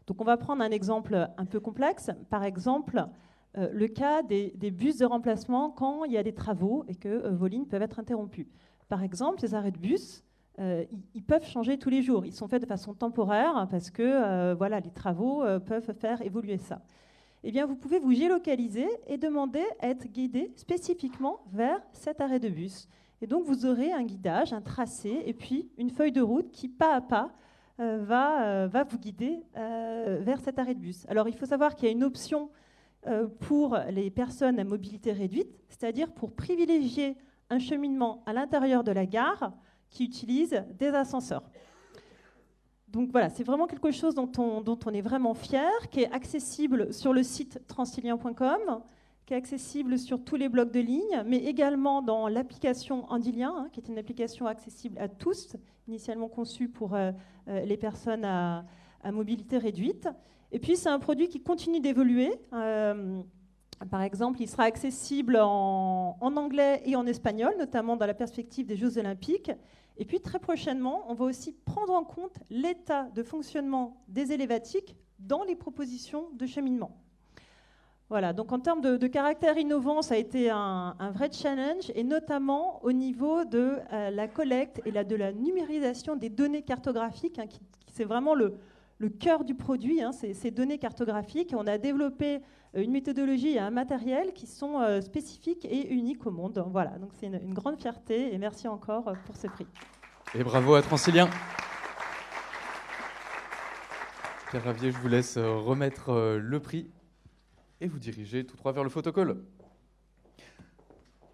Donc on va prendre un exemple un peu complexe. Par exemple, le cas des bus de remplacement quand il y a des travaux et que vos lignes peuvent être interrompues. Par exemple, ces arrêts de bus, ils peuvent changer tous les jours. Ils sont faits de façon temporaire parce que voilà, les travaux peuvent faire évoluer ça. Eh bien, vous pouvez vous géolocaliser et demander à être guidé spécifiquement vers cet arrêt de bus. Et donc, vous aurez un guidage, un tracé, et puis une feuille de route qui, pas à pas, va vous guider vers cet arrêt de bus. Alors, il faut savoir qu'il y a une option pour les personnes à mobilité réduite, c'est-à-dire pour privilégier un cheminement à l'intérieur de la gare qui utilise des ascenseurs. Donc voilà, c'est vraiment quelque chose dont on est vraiment fier, qui est accessible sur le site transilien.com, qui est accessible sur tous les blocs de ligne, mais également dans l'application Andilien, qui est une application accessible à tous, initialement conçue pour les personnes à mobilité réduite. Et puis c'est un produit qui continue d'évoluer. Par exemple, il sera accessible en anglais et en espagnol, notamment dans la perspective des Jeux Olympiques. Et puis très prochainement, on va aussi prendre en compte l'état de fonctionnement des élévatiques dans les propositions de cheminement. Voilà, donc en termes de caractère innovant, ça a été un vrai challenge, et notamment au niveau de la collecte et de la numérisation des données cartographiques, qui c'est vraiment le cœur du produit, ces données cartographiques. On a développé une méthodologie et un matériel qui sont spécifiques et uniques au monde. Voilà, donc c'est une grande fierté, et merci encore pour ce prix.
Et bravo à Transilien. Pierre Ravier, je vous laisse remettre le prix et vous diriger tout droit vers le photocall.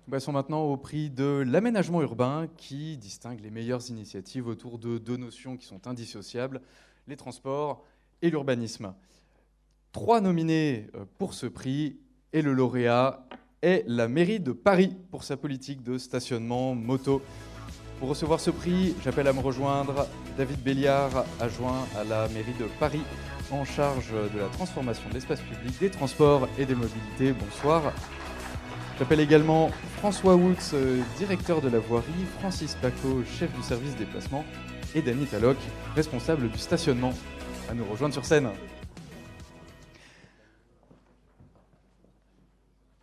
Nous passons maintenant au prix de l'aménagement urbain qui distingue les meilleures initiatives autour de deux notions qui sont indissociables, les transports et l'urbanisme. 3 nominés pour ce prix et le lauréat est la mairie de Paris pour sa politique de stationnement moto. Pour recevoir ce prix, j'appelle à me rejoindre David Béliard, adjoint à la mairie de Paris, en charge de la transformation de l'espace public, des transports et des mobilités. Bonsoir. J'appelle également François Woods, directeur de la voirie, Francis Paco, chef du service déplacement, et Dany Talloc, responsable du stationnement, à nous rejoindre sur scène.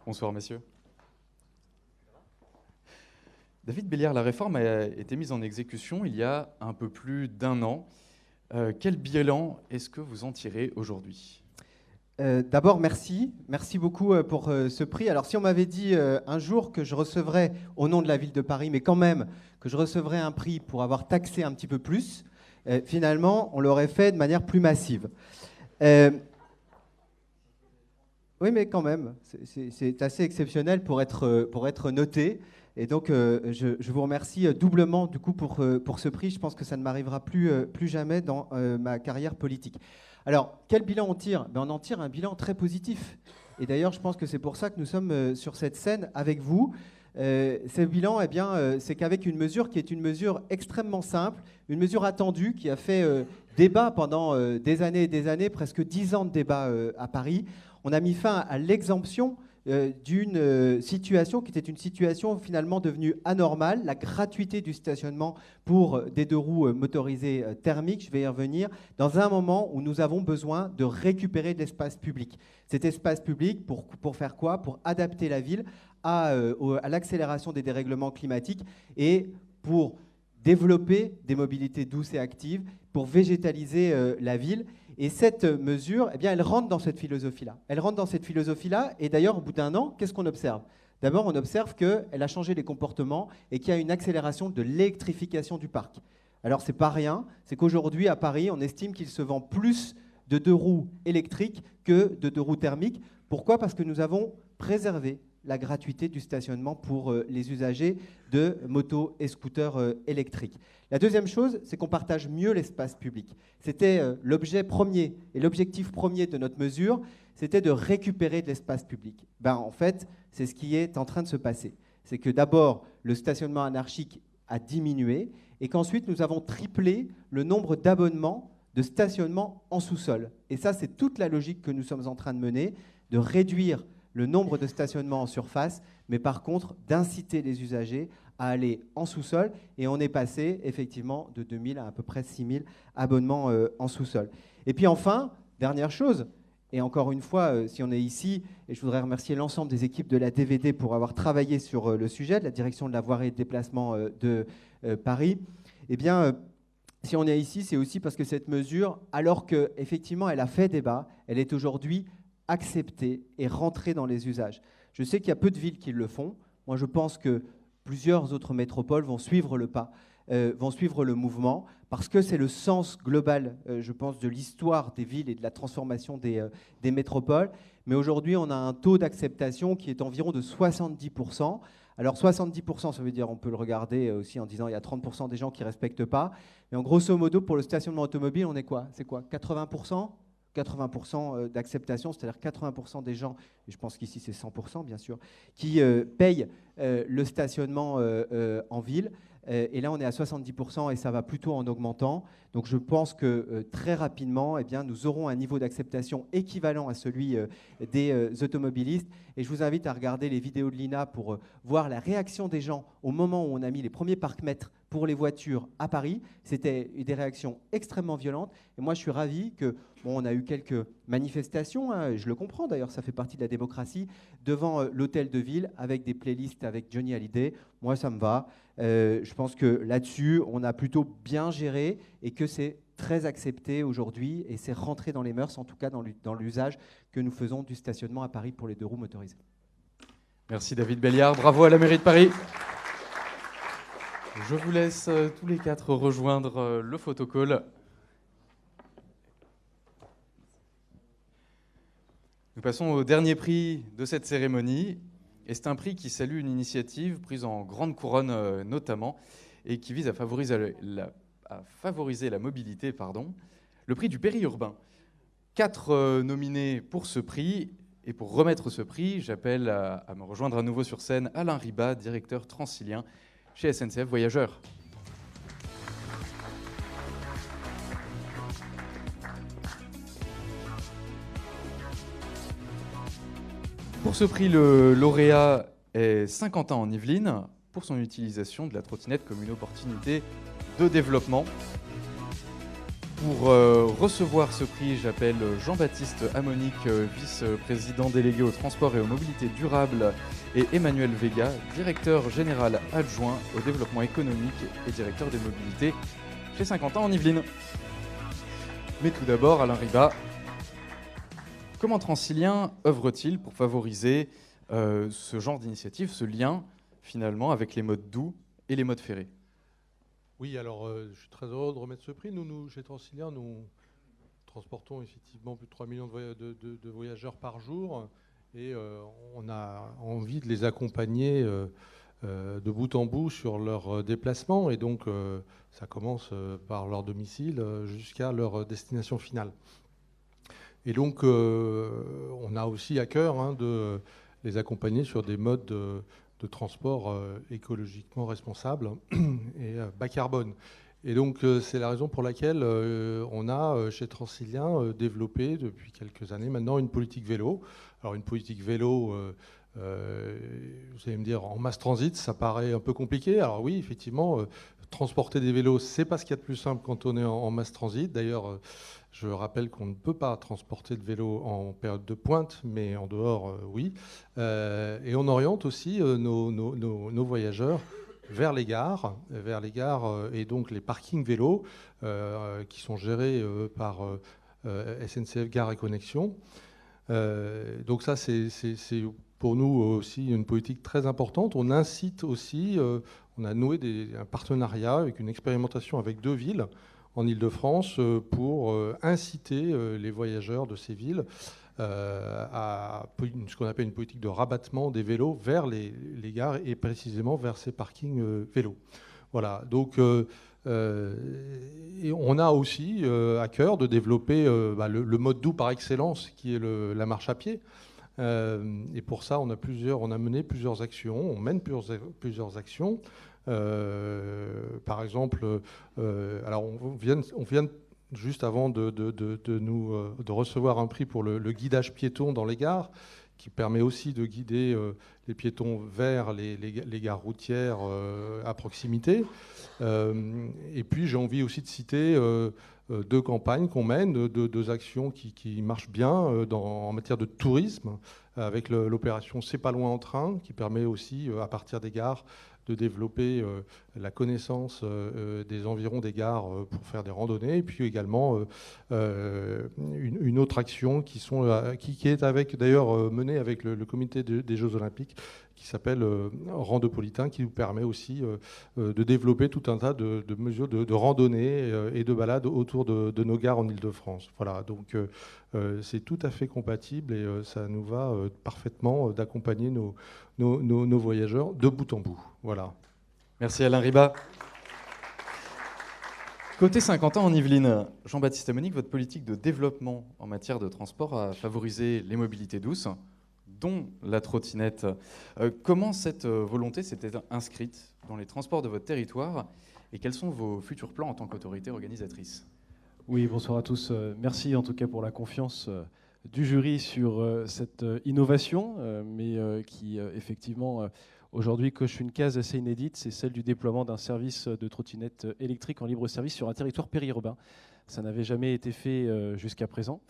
Bonsoir messieurs. David Béliard, la réforme a été mise en exécution il y a un peu plus d'1 an. Quel bilan est-ce que vous en tirez aujourd'hui ?
D'abord, merci beaucoup pour ce prix. Alors si on m'avait dit un jour que je recevrais, au nom de la ville de Paris, mais quand même, que je recevrais un prix pour avoir taxé un petit peu plus, finalement, on l'aurait fait de manière plus massive. Oui, mais quand même, c'est assez exceptionnel pour être noté. Et donc, je vous remercie doublement du coup pour ce prix. Je pense que ça ne m'arrivera plus jamais dans ma carrière politique. Alors, quel bilan on tire ? On en tire un bilan très positif. Et d'ailleurs, je pense que c'est pour ça que nous sommes sur cette scène avec vous. Ce bilan, c'est qu'avec une mesure qui est une mesure extrêmement simple, une mesure attendue qui a fait débat pendant des années, presque 10 ans de débat à Paris, on a mis fin à l'exemption d'une situation qui était une situation finalement devenue anormale, la gratuité du stationnement pour des 2 roues motorisées thermiques, je vais y revenir, dans un moment où nous avons besoin de récupérer de l'espace public. Cet espace public, pour faire quoi ? Pour adapter la ville à l'accélération des dérèglements climatiques et pour développer des mobilités douces et actives, pour végétaliser la ville. Et cette mesure, elle rentre dans cette philosophie-là. Elle rentre dans cette philosophie-là, et d'ailleurs, au bout d'1 an, qu'est-ce qu'on observe ? D'abord, on observe qu'elle a changé les comportements et qu'il y a une accélération de l'électrification du parc. Alors, c'est pas rien, c'est qu'aujourd'hui, à Paris, on estime qu'il se vend plus de 2 roues électriques que de 2 roues thermiques. Pourquoi ? Parce que nous avons préservé la gratuité du stationnement pour les usagers de motos et scooters électriques. La deuxième chose, c'est qu'on partage mieux l'espace public. C'était l'objet premier et l'objectif premier de notre mesure, c'était de récupérer de l'espace public. En fait, c'est ce qui est en train de se passer. C'est que d'abord, le stationnement anarchique a diminué et qu'ensuite, nous avons triplé le nombre d'abonnements de stationnement en sous-sol. Et ça, c'est toute la logique que nous sommes en train de mener, de réduire le nombre de stationnements en surface, mais par contre d'inciter les usagers à aller en sous-sol. Et on est passé effectivement de 2000 à peu près 6000 abonnements en sous-sol. Et puis enfin, dernière chose,
Et encore une fois, si on est ici, et je voudrais remercier l'ensemble des équipes de la DVD pour avoir travaillé sur le sujet, de la direction de la voirie et de déplacement de Paris, eh bien, si on est ici, c'est aussi parce que cette mesure, alors qu'effectivement elle a fait débat, elle est aujourd'hui acceptée et rentrée dans les usages. Je sais qu'il y a peu de villes qui le font. Moi, je pense que plusieurs autres métropoles vont suivre le pas, vont suivre le mouvement, parce que c'est le sens global, je pense, de l'histoire des villes et de la transformation des métropoles. Mais aujourd'hui, on a un taux d'acceptation qui est environ de 70%. Alors 70%, ça veut dire, on peut le regarder aussi en disant il y a 30% des gens qui ne respectent pas. Mais en grosso modo, pour le stationnement automobile, on est quoi? C'est quoi? 80% 80% d'acceptation, c'est-à-dire 80% des gens, et je pense qu'ici c'est 100% bien sûr, qui payent le stationnement en ville. Et là, on est à 70% et ça va plutôt en augmentant. Donc je pense que très rapidement, eh bien, nous aurons un niveau d'acceptation équivalent à celui des automobilistes. Et je vous invite à regarder les vidéos de l'INA pour voir la réaction des gens au moment où on a mis les premiers parcs-mètres pour les voitures à Paris. C'était des réactions extrêmement violentes. Et moi, je suis ravi que, bon, on a eu quelques manifestations, hein, je le comprends d'ailleurs, ça fait partie de la démocratie, devant l'hôtel de ville avec des playlists avec Johnny Hallyday. Moi, ça me va. Je pense que là-dessus, on a plutôt bien géré et que c'est très accepté aujourd'hui et c'est rentré dans les mœurs, en tout cas dans l'usage que nous faisons du stationnement à Paris pour les 2 roues motorisées.
Merci David Belliard, bravo à la mairie de Paris. Je vous laisse tous les 4 rejoindre le photocall. Nous passons au dernier prix de cette cérémonie. Et c'est un prix qui salue une initiative prise en grande couronne notamment et qui vise à favoriser la mobilité. Le prix du périurbain. 4 nominés pour ce prix. Et pour remettre ce prix, j'appelle à me rejoindre à nouveau sur scène Alain Ribat, directeur transilien chez SNCF Voyageurs. Pour ce prix, le lauréat est Saint-Quentin en Yvelines pour son utilisation de la trottinette comme une opportunité de développement. Pour recevoir ce prix, j'appelle Jean-Baptiste Amonique, vice-président délégué au transport et aux mobilités durables, et Emmanuel Vega, directeur général adjoint au développement économique et directeur des mobilités chez Saint-Quentin en Yvelines. Mais tout d'abord, Alain Ribat, comment Transilien œuvre-t-il pour favoriser ce genre d'initiative, ce lien finalement avec les modes doux et les modes ferrés?
Oui, alors je suis très heureux de remettre ce prix. Nous chez Transilien, nous transportons effectivement plus de 3 millions de voyageurs par jour et on a envie de les accompagner de bout en bout sur leur déplacement. Et donc, ça commence par leur domicile jusqu'à leur destination finale. Et donc, on a aussi à cœur de les accompagner sur des modes de transport écologiquement responsables et bas carbone. Et donc, c'est la raison pour laquelle on a, chez Transilien, développé depuis quelques années maintenant une politique vélo. Alors, une politique vélo, vous allez me dire, en mass transit, ça paraît un peu compliqué. Alors oui, effectivement, transporter des vélos, c'est pas ce qu'il y a de plus simple quand on est en mass transit. D'ailleurs, je rappelle qu'on ne peut pas transporter de vélo en période de pointe, mais en dehors, oui. Et on oriente aussi nos voyageurs vers les gares et donc les parkings vélos qui sont gérés par SNCF Gare et Connexion. Donc ça, c'est pour nous aussi une politique très importante. On incite aussi, on a noué un partenariat avec une expérimentation avec 2 villes en Île-de-France pour inciter les voyageurs de ces villes à ce qu'on appelle une politique de rabattement des vélos vers les gares et précisément vers ces parkings vélos. Voilà, donc et on a aussi à cœur de développer le mode doux par excellence qui est la marche à pied. Et pour ça, on a mené plusieurs actions, on mène plusieurs actions. Par exemple, alors on vient juste avant de recevoir un prix pour le guidage piéton dans les gares, qui permet aussi de guider les piétons vers les gares routières à proximité. Et puis j'ai envie aussi de citer deux campagnes qu'on mène, deux actions qui marchent bien en matière de tourisme, avec l'opération C'est pas loin en train, qui permet aussi, à partir des gares, de développer la connaissance des environs des gares pour faire des randonnées, et puis également une autre action qui est d'ailleurs menée avec le comité des Jeux Olympiques, qui s'appelle Randopolitain, qui nous permet aussi de développer tout un tas de mesures de randonnée et de balades autour de nos gares en Ile-de-France. Voilà, donc c'est tout à fait compatible et ça nous va parfaitement d'accompagner nos voyageurs de bout en bout. Voilà.
Merci Alain Ribat. Côté Saint-Quentin en Yvelines, Jean-Baptiste et Monique, votre politique de développement en matière de transport a favorisé les mobilités douces, dont la trottinette. Comment cette volonté s'était inscrite dans les transports de votre territoire et quels sont vos futurs plans en tant qu'autorité organisatrice ?
Oui, bonsoir à tous. Merci en tout cas pour la confiance du jury sur cette innovation, mais qui effectivement aujourd'hui coche une case assez inédite, c'est celle du déploiement d'un service de trottinette électrique en libre service sur un territoire périurbain. Ça n'avait jamais été fait jusqu'à présent.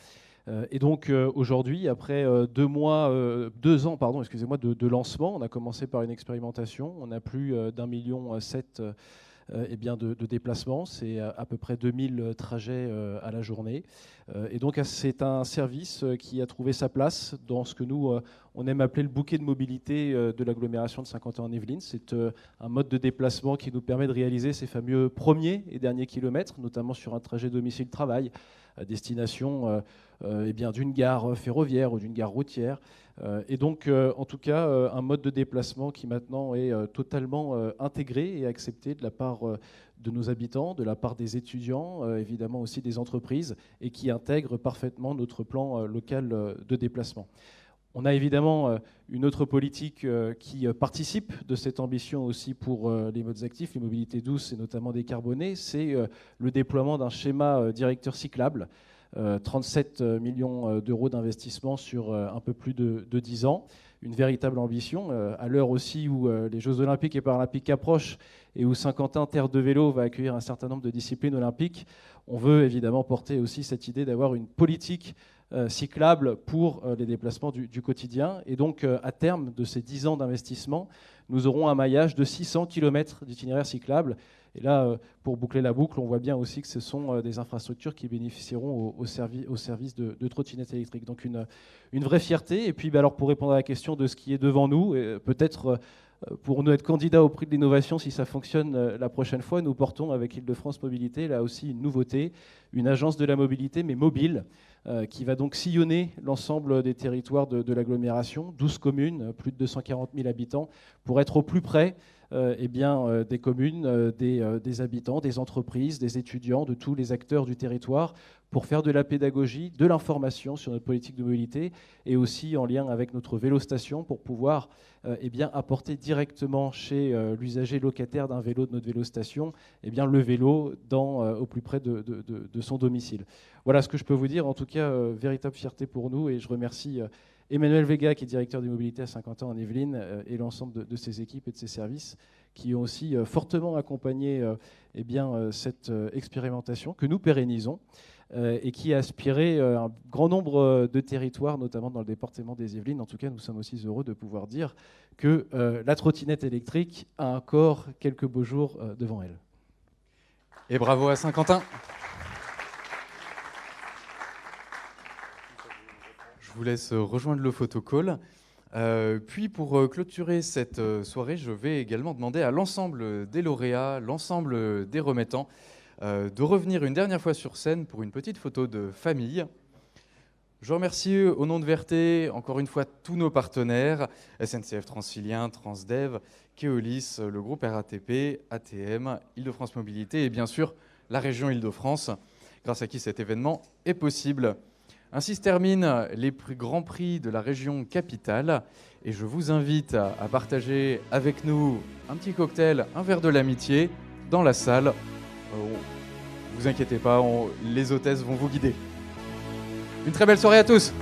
Et donc aujourd'hui, après 2 ans de lancement, on a commencé par une expérimentation. On a plus d'1,7 million de déplacements. C'est à peu près 2000 trajets à la journée. Et donc c'est un service qui a trouvé sa place dans ce que nous, on aime appeler le bouquet de mobilité de l'agglomération de Saint-Quentin-en-Yvelines. C'est un mode de déplacement qui nous permet de réaliser ces fameux premiers et derniers kilomètres, notamment sur un trajet domicile-travail à destination d'une gare ferroviaire ou d'une gare routière. Et donc, en tout cas, un mode de déplacement qui maintenant est totalement intégré et accepté de la part de nos habitants, de la part des étudiants, évidemment aussi des entreprises, et qui intègre parfaitement notre plan local de déplacement. On a évidemment une autre politique qui participe de cette ambition aussi pour les modes actifs, les mobilités douces et notamment décarbonées, c'est le déploiement d'un schéma directeur cyclable. 37 millions d'euros d'investissement sur un peu plus de 10 ans. Une véritable ambition, à l'heure aussi où les Jeux Olympiques et Paralympiques approchent et où Saint-Quentin, terre de vélo, va accueillir un certain nombre de disciplines olympiques. On veut évidemment porter aussi cette idée d'avoir une politique cyclable pour les déplacements du quotidien. Et donc, à terme de ces 10 ans d'investissement, nous aurons un maillage de 600 km d'itinéraires cyclables. Et là, pour boucler la boucle, on voit bien aussi que ce sont des infrastructures qui bénéficieront au service de trottinettes électriques. Donc une vraie fierté. Et puis alors, pour répondre à la question de ce qui est devant nous, peut-être pour nous être candidats au prix de l'innovation, si ça fonctionne la prochaine fois, nous portons avec Île-de-France Mobilité là aussi une nouveauté, une agence de la mobilité, mais mobile, qui va donc sillonner l'ensemble des territoires de l'agglomération, 12 communes, plus de 240 000 habitants, pour être au plus près des communes, des habitants, des entreprises, des étudiants, de tous les acteurs du territoire, pour faire de la pédagogie, de l'information sur notre politique de mobilité, et aussi en lien avec notre vélostation pour pouvoir apporter directement chez l'usager locataire d'un vélo de notre vélostation le vélo au plus près de son domicile. Voilà ce que je peux vous dire. En tout cas, véritable fierté pour nous, et je remercie Emmanuel Vega, qui est directeur des mobilités à Saint-Quentin-en-Yvelines, et l'ensemble de ses équipes et de ses services qui ont aussi fortement accompagné cette expérimentation que nous pérennisons et qui a aspiré un grand nombre de territoires, notamment dans le département des Yvelines. En tout cas, nous sommes aussi heureux de pouvoir dire que la trottinette électrique a encore quelques beaux jours devant elle.
Et bravo à Saint-Quentin. Je vous laisse rejoindre le photocall. Puis pour clôturer cette soirée, je vais également demander à l'ensemble des lauréats, l'ensemble des remettants, de revenir une dernière fois sur scène pour une petite photo de famille. Je remercie au nom de Verté encore une fois tous nos partenaires, SNCF Transilien, Transdev, Keolis, le groupe RATP, ATM, Île-de-France Mobilité et bien sûr la région Île-de-France, grâce à qui cet événement est possible. Ainsi se terminent les grands prix de la région capitale et je vous invite à partager avec nous un petit cocktail, un verre de l'amitié dans la salle. Vous inquiétez pas, les hôtesses vont vous guider. Une très belle soirée à tous.